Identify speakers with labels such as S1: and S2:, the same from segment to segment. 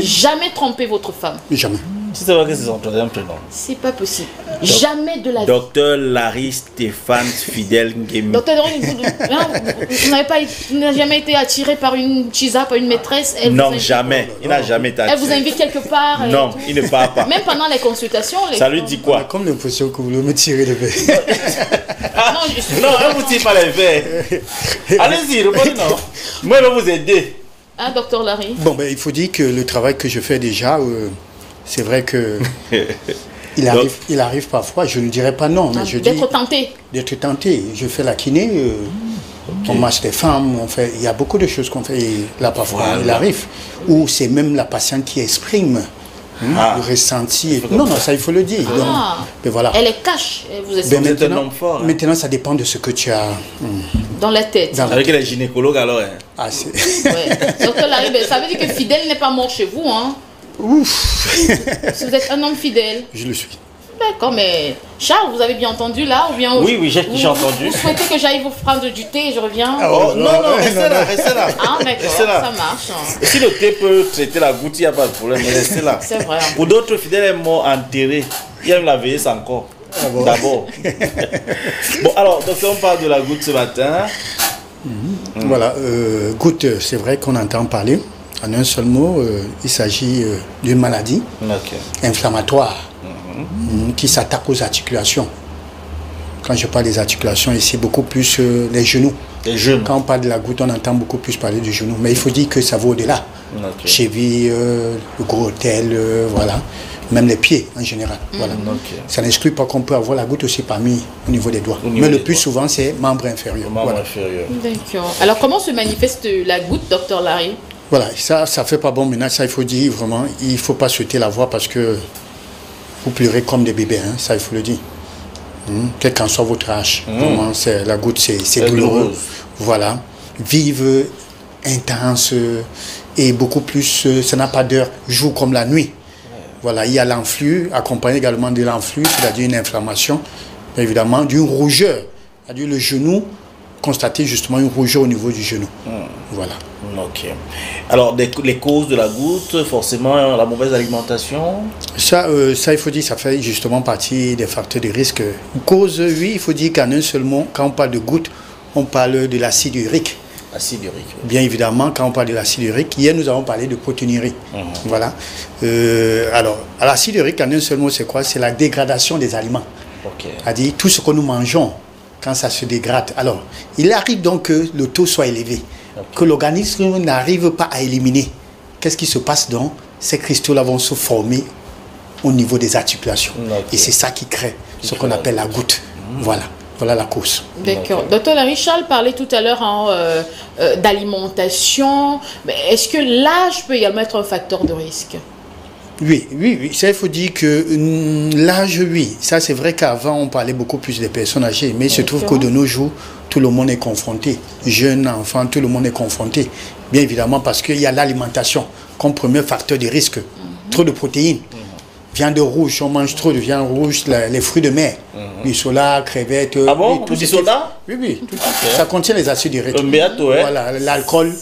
S1: jamais tromper votre femme.
S2: Jamais.
S3: Si c'est vrai que c'est son troisième prénom.
S1: C'est pas possible. Jamais de la vie.
S3: Docteur Larry Stéphane Fidel Ngemi.
S1: Docteur Larry, vous n'avez jamais été attiré par une chisa, par une maîtresse?
S3: Non, jamais. Il n'a jamais été attiré.
S1: Elle vous invite quelque part?
S3: Non, il ne part pas.
S1: Même pendant les consultations.
S3: Ça lui dit quoi?
S2: Comme l'impression que vous voulez me tirer le verre.
S3: Non, elle ne vous tire pas les verres. Allez-y, répondez non. Moi, je vais vous aider.
S1: Ah, docteur Larry.
S2: Bon, ben, il faut dire que le travail que je fais déjà, c'est vrai que il arrive parfois, je ne dirais pas non, mais je dis...
S1: D'être tenté.
S2: D'être tenté. Je fais la kiné, on masse des femmes, il y a beaucoup de choses qu'on fait. Et là, parfois, il arrive. Ou c'est même la patiente qui exprime le ressenti. Non, ça, il faut le dire. Donc, mais voilà.
S1: Elle est cache. Vous êtes
S3: un homme fort.
S2: Maintenant, ça dépend de ce que tu as...
S1: dans la tête.
S3: Avec les gynécologues, alors. Hein.
S2: Ah, c'est...
S1: Ouais. Docteur Larry, ça veut dire que fidèle n'est pas mort chez vous, hein?
S2: Ouf.
S1: Si vous êtes un homme fidèle.
S2: Je le suis.
S1: D'accord, mais Charles, vous avez bien entendu là ou bien
S3: Oui, j'ai entendu.
S1: Vous souhaitez que j'aille vous prendre du thé et je reviens?
S3: Oh, non, restez là.
S1: Ah, d'accord, ça marche.
S3: Et si le thé peut traiter la goutte, il n'y a pas de problème, mais restez là.
S1: C'est vrai.
S3: Pour d'autres fidèles morts enterrés, il aime la veillesse encore. D'abord. Bon, alors, donc on parle de la goutte ce matin.
S2: Voilà, goutte, c'est vrai qu'on entend parler. En un seul mot, il s'agit d'une maladie inflammatoire qui s'attaque aux articulations. Quand je parle des articulations, ici, beaucoup plus les genoux.
S3: Les genoux.
S2: Quand on parle de la goutte, on entend beaucoup plus parler du genou. Mais il faut dire que ça va au-delà. Cheville, le gros hôtel, voilà. Même les pieds en général. Voilà. Ça n'exclut pas qu'on peut avoir la goutte aussi parmi au niveau des doigts. Mais le plus souvent, c'est membre inférieur.
S1: D'accord. Alors, comment se manifeste la goutte, docteur Larry?
S2: Voilà, ça fait pas bon maintenant, ça il faut dire vraiment, il ne faut pas souhaiter la voir parce que vous pleurez comme des bébés, hein, ça il faut le dire. Quel qu'en soit votre âge, vraiment, la goutte c'est douloureux. Voilà, vive, intense et beaucoup plus, ça n'a pas d'heure, jour comme la nuit. Voilà, il y a l'enflux, accompagné également de l'enflux, c'est-à-dire une inflammation, évidemment d'une rougeur, c'est-à-dire le genou, constater justement une rougeur au niveau du genou. Voilà.
S3: Ok. Alors, les causes de la goutte, forcément, la mauvaise alimentation.
S2: Ça, il faut dire, ça fait justement partie des facteurs de risque. Cause, oui, il faut dire qu'en un seul mot, quand on parle de goutte, on parle de l'acide urique.
S3: Acide urique. Oui.
S2: Bien évidemment, quand on parle de l'acide urique, hier nous avons parlé de protéinurie. Voilà. Alors, l'acide urique, en un seul mot, c'est quoi? C'est la dégradation des aliments. C'est-à-dire tout ce que nous mangeons, quand ça se dégrade. Alors, il arrive donc que le taux soit élevé, que l'organisme n'arrive pas à éliminer. Qu'est-ce qui se passe donc? Ces cristaux-là vont se former au niveau des articulations. Et c'est ça qui crée ce qu'on appelle la goutte. Voilà. Voilà la cause.
S1: D'accord. Docteur Larry, Charles parlait tout à l'heure d'alimentation. Mais est-ce que l'âge peut également être un facteur de risque?
S2: Oui. Ça, il faut dire que l'âge, oui. Ça, c'est vrai qu'avant, on parlait beaucoup plus des personnes âgées. Mais il se trouve que de nos jours, tout le monde est confronté. Jeunes, enfants, tout le monde est confronté. Bien évidemment, parce qu'il y a l'alimentation comme premier facteur de risque. Trop de protéines. Viande rouge, on mange trop de viande rouge, les fruits de mer. Du sola, crevettes.
S3: Ah bon? Tout du soda?
S2: Oui. Ça contient les acides uriques. Voilà, l'alcool,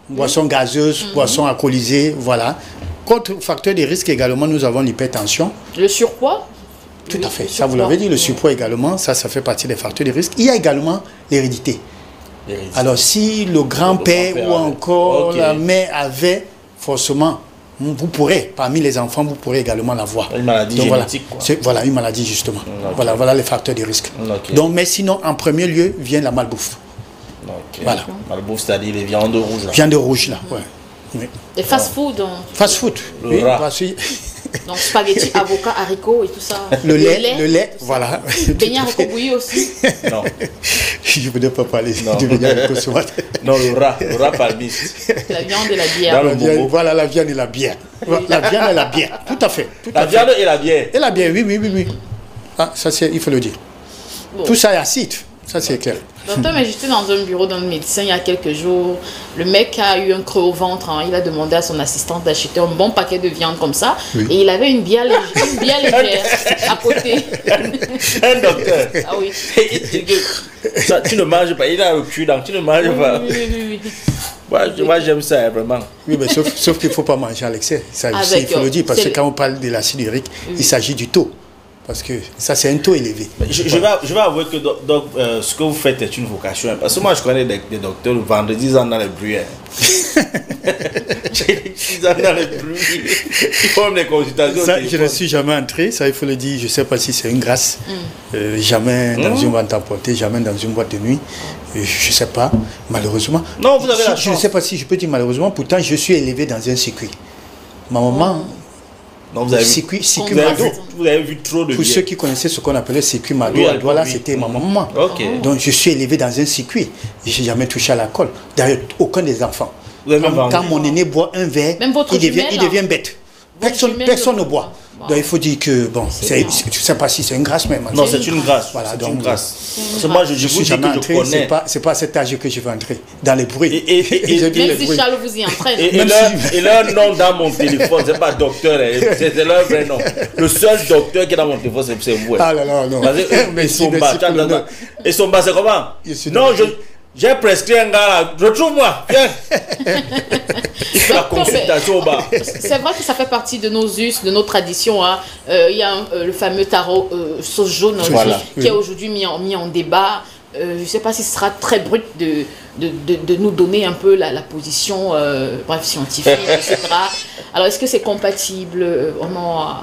S2: boisson gazeuse, boisson alcoolisée, voilà. Contre facteur de risque également, nous avons l'hypertension.
S1: Le surpoids?
S2: Tout à fait. Ça, vous l'avez dit, le surpoids également, ça fait partie des facteurs de risque. Il y a également l'hérédité. Alors, si le grand-père ou encore la mère avait, forcément, vous pourrez, parmi les enfants, vous pourrez également l'avoir.
S3: Une maladie génétique,
S2: voilà, une maladie, justement. Voilà les facteurs de risque. Donc, mais sinon, en premier lieu, vient la malbouffe. Voilà.
S3: Malbouffe, c'est-à-dire les viandes rouges, là.
S2: Viande rouge, là, oui.
S1: Les fast-food.
S2: Fast-food,
S3: oui.
S1: Donc spaghetti, avocat, haricots et tout ça.
S2: Le lait, voilà.
S1: Beignet haricot bouilli aussi.
S3: Non.
S2: Je ne voudrais pas parler du beignet haricot ce matin.
S3: Non, le rat palmiste.
S1: La viande et la bière.
S2: Voilà, la viande et la bière. La viande et la bière, tout à fait.
S3: La viande et la bière.
S2: Et la bière, oui. Ah, ça, il faut le dire. Bon. Tout ça est acide, ça c'est clair.
S1: Docteur, mais j'étais dans un bureau d'un médecin il y a quelques jours. Le mec a eu un creux au ventre. Il a demandé à son assistante d'acheter un bon paquet de viande comme ça. Et il avait une bière légère à côté.
S3: Un docteur.
S1: Ah oui.
S3: Ça, tu ne manges pas. Il a le cul, donc tu ne manges pas.
S1: Oui.
S3: Moi, j'aime ça, hein, vraiment.
S2: Oui, mais sauf qu'il ne faut pas manger à l'excès. Ça aussi, il faut le dire, parce que quand on parle de l'acide urique, il s'agit du taux. Parce que ça, c'est un taux élevé.
S3: Je vais avouer que ce que vous faites est une vocation. Parce que moi, je connais des docteurs, le vendredi, ils sont dans les bruits. Ils sont dans les bruits. Ils font des consultations.
S2: Ça, je ne suis jamais entré. Ça, il faut le dire. Je ne sais pas si c'est une grâce. Jamais dans une boîte emportée, jamais dans une boîte de nuit. Je ne sais pas, malheureusement.
S3: Non, vous avez la chance.
S2: Je ne sais pas si je peux dire malheureusement. Pourtant, je suis élevé dans un circuit. Ma maman...
S3: Non, vous avez
S2: circuit Mado.
S3: Vous avez vu trop de
S2: Pour ceux qui connaissaient ce qu'on appelait circuit Mado,
S3: oui,
S2: à Douala, c'était ma maman.
S3: Okay.
S2: Donc je suis élevé dans un circuit. Je n'ai jamais touché à l'alcool. D'ailleurs, aucun des enfants. Quand mon aîné boit un verre, il devient bête. Personne ne boit. Wow. Donc il faut dire que, bon, je ne sais pas si c'est une grâce même.
S3: Non, c'est une grâce.
S2: Voilà,
S3: c'est
S2: donc,
S3: une grâce. Moi, je vous dis que je connais.
S2: C'est pas à cet âge que je vais entrer dans les bruits.
S1: Même si Charles vous y entraîne.
S3: Et leur nom dans mon téléphone, c'est pas docteur, c'est leur vrai nom. Le seul docteur qui est dans mon téléphone, c'est vous.
S2: Ah là là, non.
S3: Et son bas, c'est comment? Non, j'ai prescrit un gars là, retrouve-moi, viens. Il fait la consultation au bas.
S1: C'est vrai que ça fait partie de nos us, de nos traditions. Hein. Il y a le fameux tarot sauce jaune qui est aujourd'hui mis en débat. Je ne sais pas si ce sera très brut de nous donner un peu la position scientifique, etc. Alors, est-ce que c'est compatible vraiment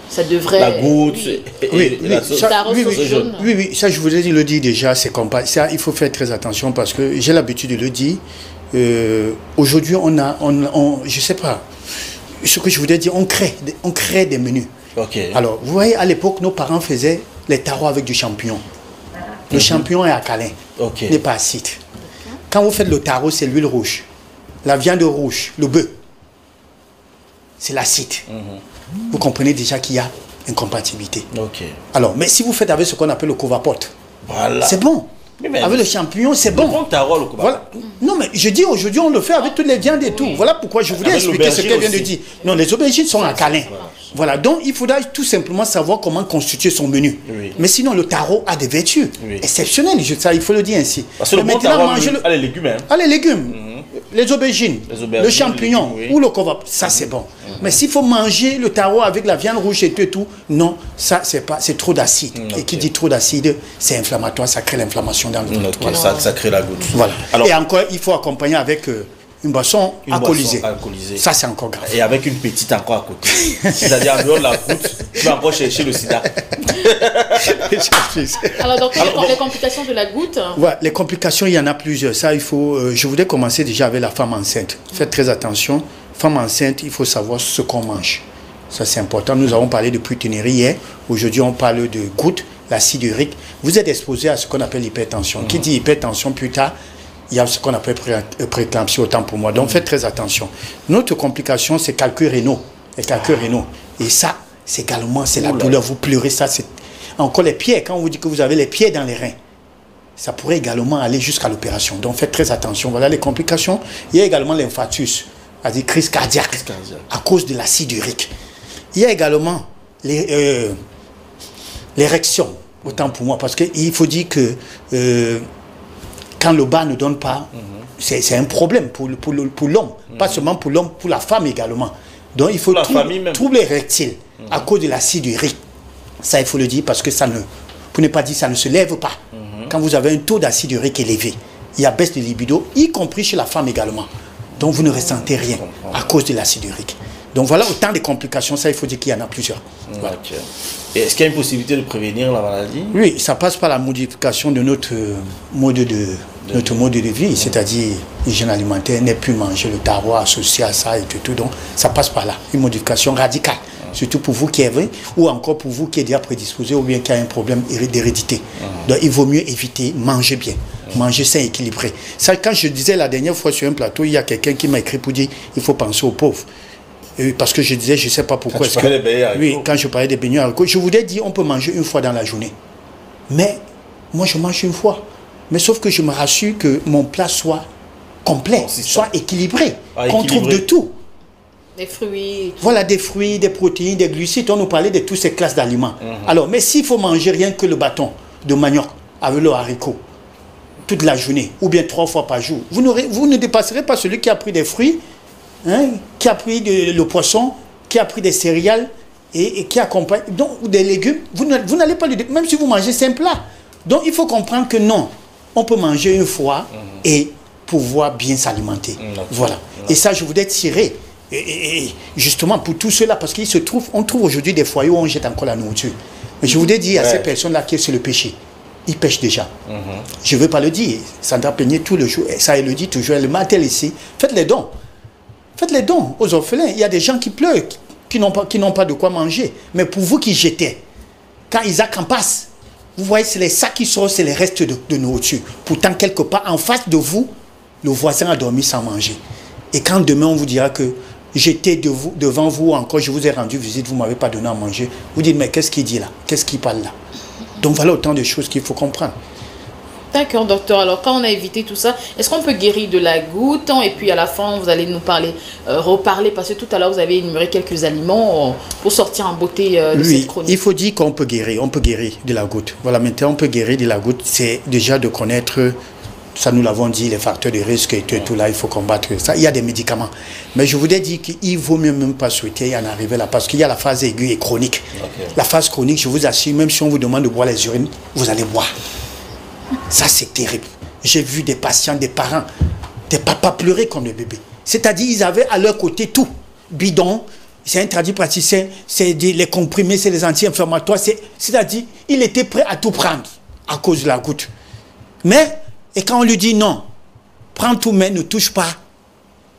S1: ça devrait...
S3: La goutte,
S2: oui, ça je voulais le dire déjà, c'est compatible. Ça, il faut faire très attention parce que j'ai l'habitude de le dire. Aujourd'hui, je sais pas, ce que je voulais dire, on crée des menus.
S3: Okay.
S2: Alors, vous voyez, à l'époque, nos parents faisaient les tarots avec du champignon. Le champignon est alcalin, n'est pas acide. Quand vous faites le tarot, c'est l'huile rouge. La viande rouge, le bœuf, c'est l'acide. Vous comprenez déjà qu'il y a incompatibilité. Alors, mais si vous faites avec ce qu'on appelle le covapote, voilà, c'est bon. Avec le champignon, c'est bon. Voilà. Non, mais je dis aujourd'hui, on le fait avec toutes les viandes et tout. Voilà pourquoi je voulais expliquer ce qu'elle vient de dire. Non, les aubergines sont alcalines. Voilà, donc il faudra tout simplement savoir comment constituer son menu. Mais sinon, le tarot a des vertus exceptionnelles. Ça, il faut le dire ainsi.
S3: Parce que le bon tarot, les légumes.
S2: Les légumes. Les aubergines, le champignon ou le covap, ça c'est bon. Mais s'il faut manger le tarot avec la viande rouge et tout, non, ça c'est trop d'acide. Et qui dit trop d'acide, c'est inflammatoire, ça crée l'inflammation dans le ventre.
S3: Voilà. Ça crée la goutte.
S2: Voilà. Alors, et encore, il faut accompagner avec une boisson alcoolisée. Ça c'est encore grave.
S3: Et avec une petite encore à côté. C'est-à-dire en dehors de la goutte, tu vas encore chercher le sida.
S1: Alors, donc, les complications de la goutte.
S2: Ouais, les complications, il y en a plusieurs. Ça, il faut. Je voulais commencer déjà avec la femme enceinte. Faites très attention. Femme enceinte, il faut savoir ce qu'on mange. Ça, c'est important. Nous avons parlé de proteinerie hier. Aujourd'hui, on parle de goutte, l'acide urique. Vous êtes exposé à ce qu'on appelle l'hypertension. Qui dit hypertension, plus tard, il y a ce qu'on appelle préclampsie, autant pour moi. Donc, faites très attention. Notre complication, c'est calculs rénaux. Les calculs rénaux. Et ça, c'est également, c'est la douleur. Vous pleurez, ça, c'est... Encore les pieds, quand on vous dit que vous avez les pieds dans les reins, ça pourrait également aller jusqu'à l'opération. Donc, faites très attention. Voilà les complications. Il y a également l'infarctus, c'est-à-dire crise cardiaque, à cause de l'acide urique. Il y a également l'érection, autant pour moi, parce qu'il faut dire que quand le bas ne donne pas, c'est un problème pour l'homme, pas seulement pour l'homme, pour la femme également. Donc il faut troubles érectiles à cause de l'acide urique. Ça, il faut le dire parce que ça ne, pour ne pas dire ça ne se lève pas. Quand vous avez un taux d'acide urique élevé, il y a baisse de libido, y compris chez la femme également. Donc vous ne ressentez rien à cause de l'acide urique. Donc voilà autant de complications, ça il faut dire qu'il y en a plusieurs. Voilà.
S3: Et est-ce qu'il y a une possibilité de prévenir la maladie? Oui,
S2: ça passe par la modification de notre mode de vie, c'est-à-dire l'hygiène alimentaire, ne plus manger le tarot associé à ça et tout. Donc ça passe par là, une modification radicale. Surtout pour vous qui avez, ou encore pour vous qui êtes déjà prédisposé ou bien qui a un problème d'hérédité. Donc il vaut mieux éviter, manger bien, manger sain, équilibré. Ça, quand je disais la dernière fois sur un plateau, il y a quelqu'un qui m'a écrit pour dire il faut penser aux pauvres. Parce que je disais, je ne sais pas pourquoi. Quand je parlais des beignets haricots, je voulais dire on peut manger une fois dans la journée. Mais moi je mange une fois. Mais sauf que je me rassure que mon plat soit complet, soit équilibré, qu'on trouve de tout.
S1: Des fruits.
S2: Voilà, des fruits, des protéines, des glucides. On nous parlait de toutes ces classes d'aliments. Alors, mais s'il faut manger rien que le bâton de manioc avec le haricot, toute la journée, ou bien 3 fois par jour, vous ne dépasserez pas celui qui a pris des fruits, hein, qui a pris le poisson, qui a pris des céréales, et qui accompagne, donc des légumes. Vous n'allez pas le dépasser, même si vous mangez 5 plats. Donc il faut comprendre que non, on peut manger une fois et pouvoir bien s'alimenter. Voilà. Et ça, je voudrais tirer, et justement pour tout cela, parce qu'il se trouve, on trouve aujourd'hui des foyers où on jette encore la nourriture. Mais je voudrais dire à ces personnes-là que c'est le péché. Ils pêchent déjà. Je ne veux pas le dire. Sandra peignait tout le jour. Ça, elle le dit toujours. Elle m'a ici. Faites les dons. Faites les dons aux orphelins. Il y a des gens qui pleurent, qui n'ont pas de quoi manger. Mais pour vous qui jetez, quand Isaac en passe, vous voyez, c'est les sacs qui sortent, c'est les restes de nourriture. Pourtant, quelque part, en face de vous, le voisin a dormi sans manger. Et quand demain, on vous dira que j'étais devant vous encore, je vous ai rendu visite, vous ne m'avez pas donné à manger, vous dites, mais qu'est-ce qu'il dit là? Qu'est-ce qu'il parle là? Donc voilà autant de choses qu'il faut comprendre.
S1: D'accord, docteur. Alors, quand on a évité tout ça, est-ce qu'on peut guérir de la goutte? Et puis, à la fin, vous allez nous reparler, parce que tout à l'heure, vous avez énuméré quelques aliments pour sortir en beauté de cette chronique.
S2: Il faut dire qu'on peut guérir. On peut guérir de la goutte. Voilà, maintenant, on peut guérir de la goutte. C'est déjà de connaître, ça nous l'avons dit, les facteurs de risque et tout là, il faut combattre ça. Il y a des médicaments. Mais je voudrais dire qu'il vaut mieux même pas souhaiter en arriver là, parce qu'il y a la phase aiguë et chronique. La phase chronique, je vous assure, même si on vous demande de boire les urines, vous allez boire. Ça, c'est terrible. J'ai vu des patients, des parents, des papas pleurer comme des bébés. C'est-à-dire, ils avaient à leur côté tout. Bidon, c'est un tradipraticien, c'est les comprimés, c'est les anti-inflammatoires. C'est-à-dire, il était prêt à tout prendre à cause de la goutte. Mais, et quand on lui dit non, prends tout, mais ne touche pas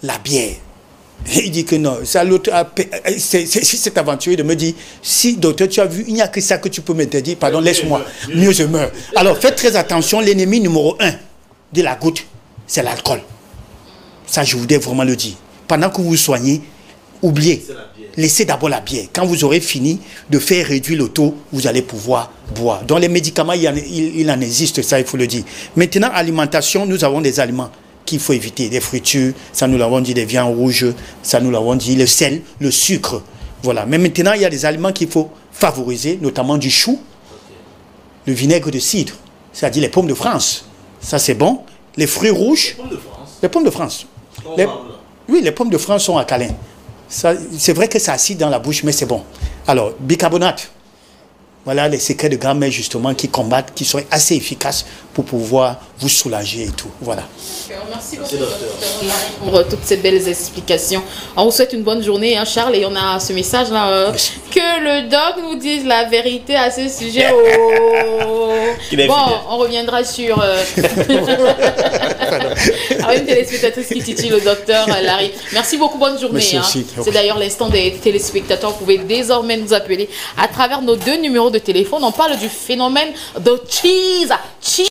S2: la bière. Il dit que non. C'est l'autre, cet aventurier de me dire, si docteur, tu as vu, il n'y a que ça que tu peux m'interdire, pardon, laisse-moi, mieux je meurs. Alors faites très attention, l'ennemi numéro 1 de la goutte, c'est l'alcool. Ça, je voudrais vraiment le dire. Pendant que vous vous soignez, oubliez, laissez d'abord la bière. Quand vous aurez fini de faire réduire le taux, vous allez pouvoir boire. Dans les médicaments, il en existe, ça, il faut le dire. Maintenant, alimentation, nous avons des aliments qu'il faut éviter, des fritures, ça nous l'avons dit, des viandes rouges, ça nous l'avons dit, le sel, le sucre. Voilà. Mais maintenant, il y a des aliments qu'il faut favoriser, notamment du chou, le vinaigre de cidre, c'est-à-dire les pommes de France. Ça, c'est bon. Les fruits rouges. Les pommes de France. Oui, les pommes de France sont alcalines. C'est vrai que c'est acide dans la bouche, mais c'est bon. Alors, bicarbonate. Voilà les secrets de grand-mère justement qui combattent, qui seraient assez efficaces pour pouvoir vous soulager et tout. Voilà.
S1: Merci beaucoup pour toutes ces belles explications. On vous souhaite une bonne journée, hein, Charles, et on a ce message là que le doc nous dise la vérité à ce sujet. Bon, on reviendra sur une téléspectatrice qui titille le docteur Larry. Merci beaucoup, bonne journée. Hein. C'est d'ailleurs l'instant des téléspectateurs. Vous pouvez désormais nous appeler à travers nos 2 numéros de téléphone. On parle du phénomène de cheese.